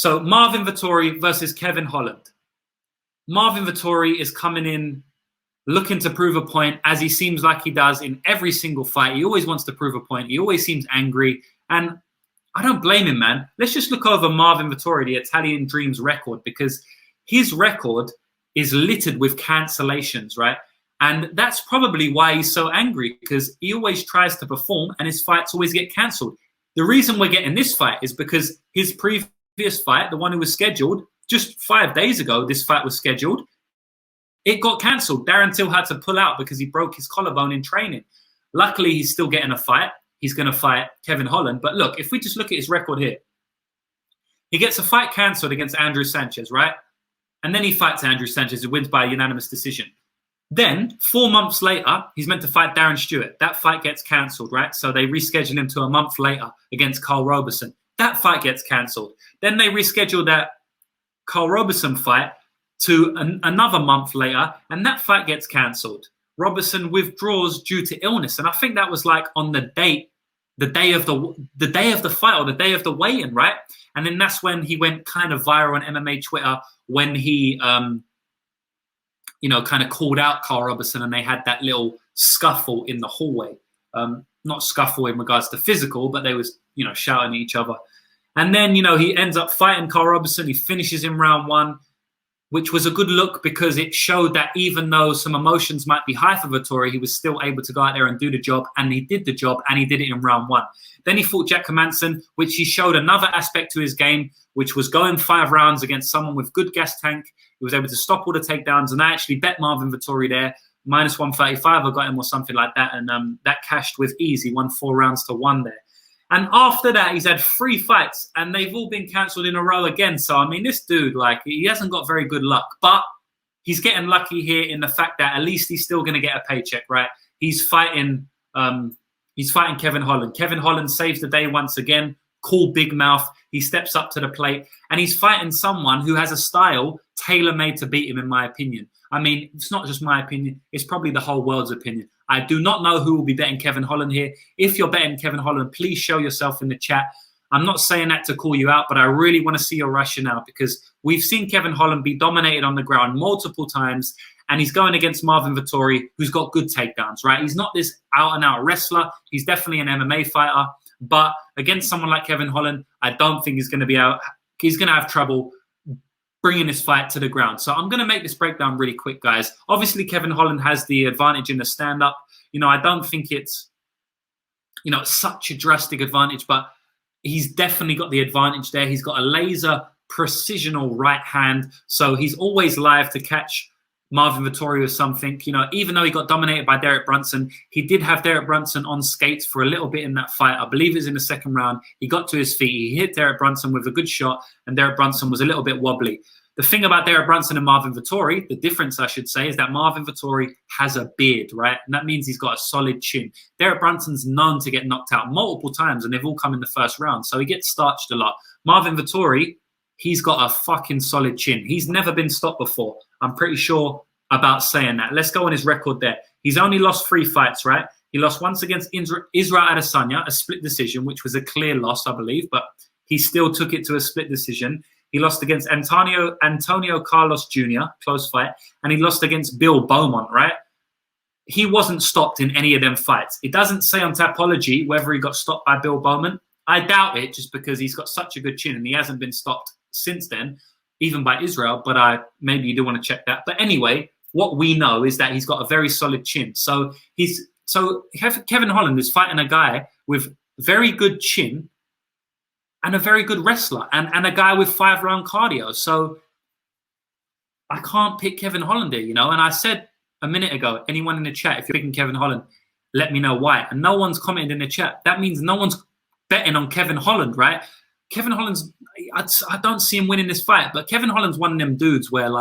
So Marvin Vettori versus Kevin Holland. Marvin Vettori is coming in looking to prove a point, as he seems like he does in every single fight. He always wants to prove a point. He always seems angry. And I don't blame him, man. Let's just look over Marvin Vettori, the Italian Dream's record, because his record is littered with cancellations, right? And that's probably why he's so angry, because he always tries to perform and his fights always get cancelled. The reason we're getting this fight is because his previous fight, the one who was scheduled just 5 days ago, this fight was scheduled, it got cancelled. Darren Till had to pull out because he broke his collarbone in training. Luckily, he's still getting a fight. He's going to fight Kevin Holland. But look, if we just look at his record here, he gets a fight cancelled against Andrew Sanchez, right? And then he fights Andrew Sanchez, who wins by a unanimous decision. Then, 4 months later, he's meant to fight Darren Stewart. That fight gets cancelled, right? So they reschedule him to a month later against Carl Roberson. That fight gets cancelled. Then they reschedule that Carl Roberson fight to another month later, and that fight gets cancelled. Roberson withdraws due to illness, and I think that was like on the day of the fight, or the day of the weigh-in, right? And then that's when he went kind of viral on MMA Twitter when he, kind of called out Carl Roberson, and they had that little scuffle in the hallway. Not scuffle in regards to physical, but they was, shouting at each other. And then, he ends up fighting Carl Roberson. He finishes in round 1, which was a good look because it showed that even though some emotions might be high for Vettori, he was still able to go out there and do the job, and he did the job, and he did it in round 1. Then he fought Jack Hermansson, which he showed another aspect to his game, which was going 5 rounds against someone with good gas tank. He was able to stop all the takedowns, and I actually bet Marvin Vettori there, minus 135, I got him or something like that, and that cashed with ease. He won 4 rounds to 1 there. And after that, he's had 3 fights, and they've all been cancelled in a row again. So, I mean, this dude, he hasn't got very good luck. But he's getting lucky here in the fact that at least he's still going to get a paycheck, right? He's fighting Kevin Holland. Kevin Holland saves the day once again. Cool big mouth. He steps up to the plate, and he's fighting someone who has a style tailor-made to beat him, in my opinion. I mean, it's not just my opinion. It's probably the whole world's opinion. I do not know who will be betting Kevin Holland here. If you're betting Kevin Holland, please show yourself in the chat. I'm not saying that to call you out, but I really want to see your rationale, because we've seen Kevin Holland be dominated on the ground multiple times, and he's going against Marvin Vettori, who's got good takedowns, right? He's not this out-and-out wrestler. He's definitely an MMA fighter. But against someone like Kevin Holland, I don't think he's going to have trouble bringing this fight to the ground. So I'm going to make this breakdown really quick, guys. Obviously, Kevin Holland has the advantage in the stand-up. I don't think it's, such a drastic advantage, but he's definitely got the advantage there. He's got a laser precisional right hand, so he's always live to catch Marvin Vettori or something. Even though he got dominated by Derek Brunson, he did have Derek Brunson on skates for a little bit in that fight. I believe it was in the second round. He got to his feet. He hit Derek Brunson with a good shot, and Derek Brunson was a little bit wobbly. The thing about Derek Brunson and Marvin Vettori, the difference, I should say, is that Marvin Vettori has a beard, right? And that means he's got a solid chin. Derek Brunson's known to get knocked out multiple times, and they've all come in the first round, so he gets starched a lot. Marvin Vettori, he's got a fucking solid chin. He's never been stopped before. I'm pretty sure about saying that. Let's go on his record there. He's only lost 3 fights, right? He lost once against Israel Adesanya, a split decision, which was a clear loss, I believe, but he still took it to a split decision. He lost against Antonio Carlos Jr., close fight, and he lost against Bill Beaumont, right? He wasn't stopped in any of them fights. It doesn't say on Tapology whether he got stopped by Bill Beaumont. I doubt it, just because he's got such a good chin and he hasn't been stopped since then, even by Israel, but maybe you do want to check that. But anyway, what we know is that he's got a very solid chin. So Kevin Holland is fighting a guy with very good chin and a very good wrestler, and a guy with 5-round cardio. So I can't pick Kevin Holland here, And I said a minute ago, anyone in the chat, if you're picking Kevin Holland, let me know why. And no one's commented in the chat. That means no one's betting on Kevin Holland, right? Kevin Holland's, I don't see him winning this fight, but Kevin Holland's one of them dudes where,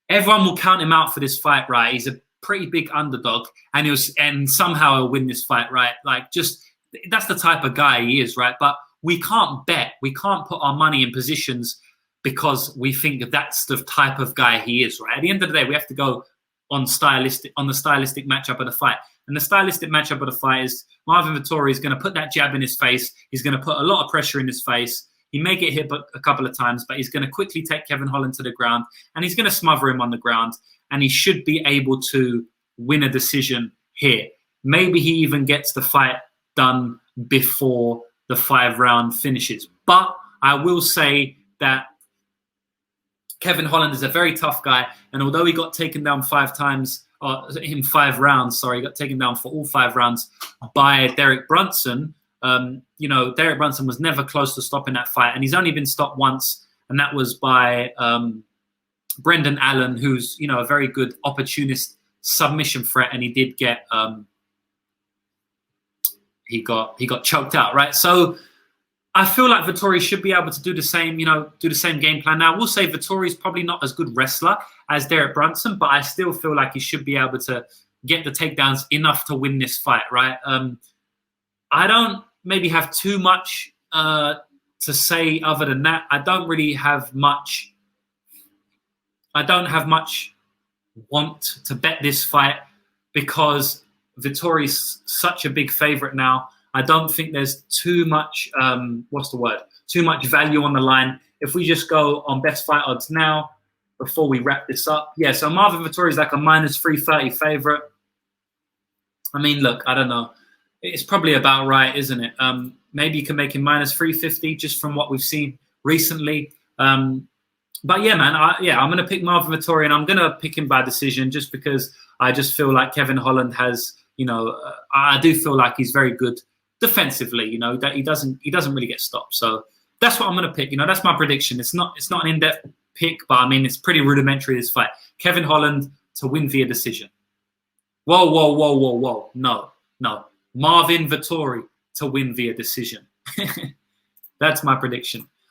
everyone will count him out for this fight, right? He's a pretty big underdog, and somehow he'll win this fight, right? That's the type of guy he is, right? But we can't bet. We can't put our money in positions because we think that's the type of guy he is, right? At the end of the day, we have to go on the stylistic matchup of the fight. And the stylistic matchup of the fight is Marvin Vettori is going to put that jab in his face. He's going to put a lot of pressure in his face. He may get hit a couple of times, but he's going to quickly take Kevin Holland to the ground, and he's going to smother him on the ground, and he should be able to win a decision here. Maybe he even gets the fight done before the 5-round finishes. But I will say that Kevin Holland is a very tough guy, and although he got taken down 5 times, in 5 rounds, he got taken down for all 5 rounds by Derek Brunson. Derek Brunson was never close to stopping that fight, and he's only been stopped once, and that was by Brendan Allen, who's a very good opportunist submission threat, and he did get he got choked out, right? So I feel like Vettori should be able to do the same, do the same game plan. Now, I will say Vettori is probably not as good wrestler as Derek Brunson, but I still feel like he should be able to get the takedowns enough to win this fight, right? I don't maybe have too much to say other than that. I don't have much want to bet this fight because Vettori's such a big favorite now. I don't think there's too much, too much value on the line. If we just go on best fight odds now, before we wrap this up. Yeah, so Marvin Vettori is like a -330 favorite. I mean, look, I don't know. It's probably about right, isn't it? Maybe you can make him -350 just from what we've seen recently. But yeah, man, I'm going to pick Marvin Vettori, and I'm going to pick him by decision just because I just feel like Kevin Holland has, I do feel like he's very good defensively, that he doesn't really get stopped. So that's what I'm going to pick. That's my prediction. It's not an in-depth pick, but I mean, it's pretty rudimentary, this fight. Kevin Holland to win via decision. Whoa. No. Marvin Vettori to win via decision. That's my prediction.